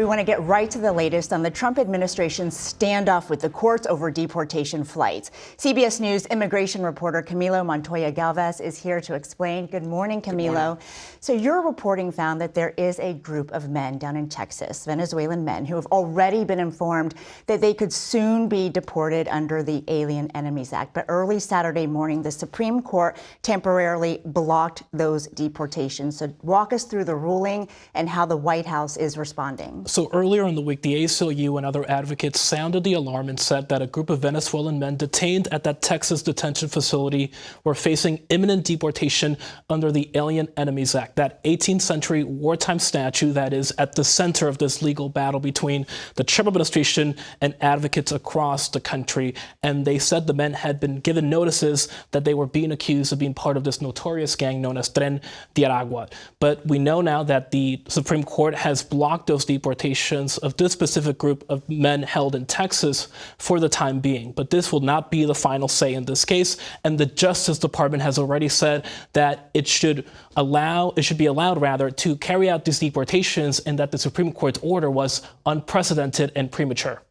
We want to get right to the latest on the Trump administration's standoff with the courts over deportation flights. CBS News immigration reporter Camilo Montoya-Galvez is here to explain. Good morning, Camilo. Good morning. So your reporting found that there is a group of men down in Texas, Venezuelan men, who have already been informed that they could soon be deported under the Alien Enemies Act. But early Saturday morning, the Supreme Court temporarily blocked those deportations. So walk us through the ruling and how the White House is responding. So earlier in the week, the ACLU and other advocates sounded the alarm and said that a group of Venezuelan men detained at that Texas detention facility were facing imminent deportation under the Alien Enemies Act, that 18th century wartime statute that is at the center of this legal battle between the Trump administration and advocates across the country. And they said the men had been given notices that they were being accused of being part of this notorious gang known as Tren de Aragua. But we know now that the Supreme Court has blocked those deportations of this specific group of men held in Texas for the time being. But this will not be the final say in this case. And the Justice Department has already said that it should be allowed to carry out these deportations, and that the Supreme Court's order was unprecedented and premature.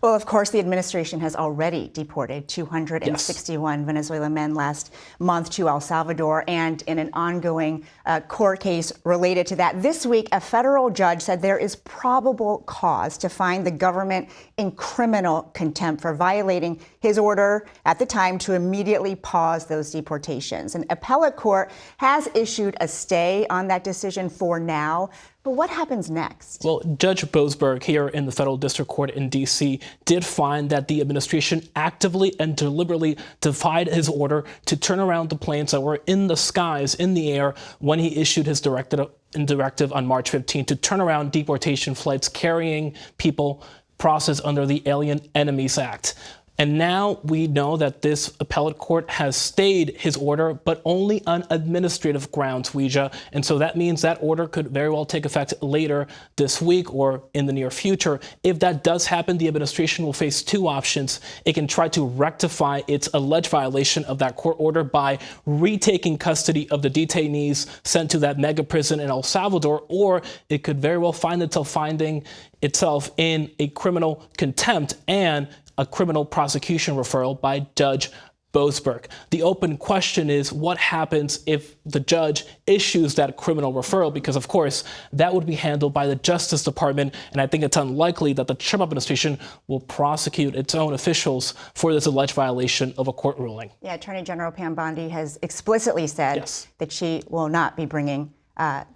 Well, of course, the administration has already deported 261 Venezuelan men last month to El Salvador, and in an ongoing court case related to that. This week, a federal judge said there is probable cause to find the government in criminal contempt for violating his order at the time to immediately pause those deportations. An appellate court has issued a stay on that decision for now. But what happens next? Well, Judge Boasberg here in the federal district court in D.C. did find that the administration actively and deliberately defied his order to turn around the planes that were in the skies, in the air, when he issued his directive on March 15 to turn around deportation flights carrying people processed under the Alien Enemies Act. And now we know that this appellate court has stayed his order, but only on administrative grounds, Ouija. And so that means that order could very well take effect later this week or in the near future. If that does happen, the administration will face two options. It can try to rectify its alleged violation of that court order by retaking custody of the detainees sent to that mega prison in El Salvador, or it could very well find itself finding itself in a criminal contempt and a criminal prosecution referral by Judge Boasberg. The open question is what happens if the judge issues that criminal referral, because of course that would be handled by the Justice Department, and I think it's unlikely that the Trump administration will prosecute its own officials for this alleged violation of a court ruling. Yeah, Attorney General Pam Bondi has explicitly said that she will not be bringing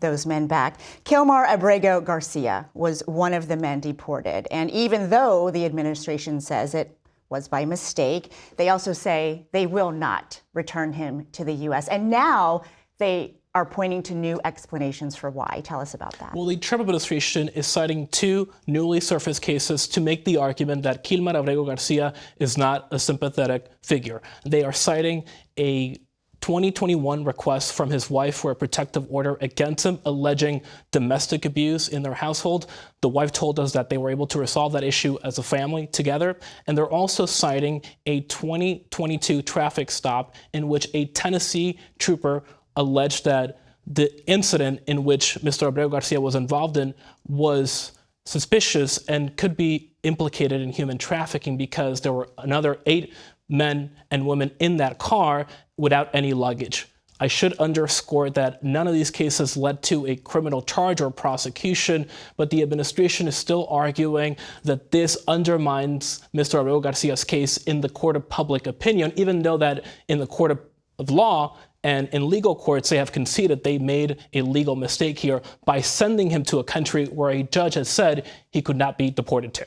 those men back. Kilmar Garcia was one of the men deported. And even though the administration says it was by mistake, they also say they will not return him to the U.S. And now they are pointing to new explanations for why. Tell us about that. Well, the Trump administration is citing two newly surfaced cases to make the argument that Kilmar Garcia is not a sympathetic figure. They are citing a 2021 request from his wife for a protective order against him, alleging domestic abuse in their household. The wife told us that they were able to resolve that issue as a family together. And they're also citing a 2022 traffic stop in which a Tennessee trooper alleged that the incident in which Mr. Garcia was involved in was suspicious and could be implicated in human trafficking because there were another 8 men and women in that car without any luggage. I should underscore that none of these cases led to a criminal charge or prosecution, but the administration is still arguing that this undermines Mr. Garcia's case in the court of public opinion, even though that in the court of law and in legal courts, they have conceded they made a legal mistake here by sending him to a country where a judge has said he could not be deported to.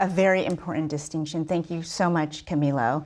A very important distinction. Thank you so much, Camilo.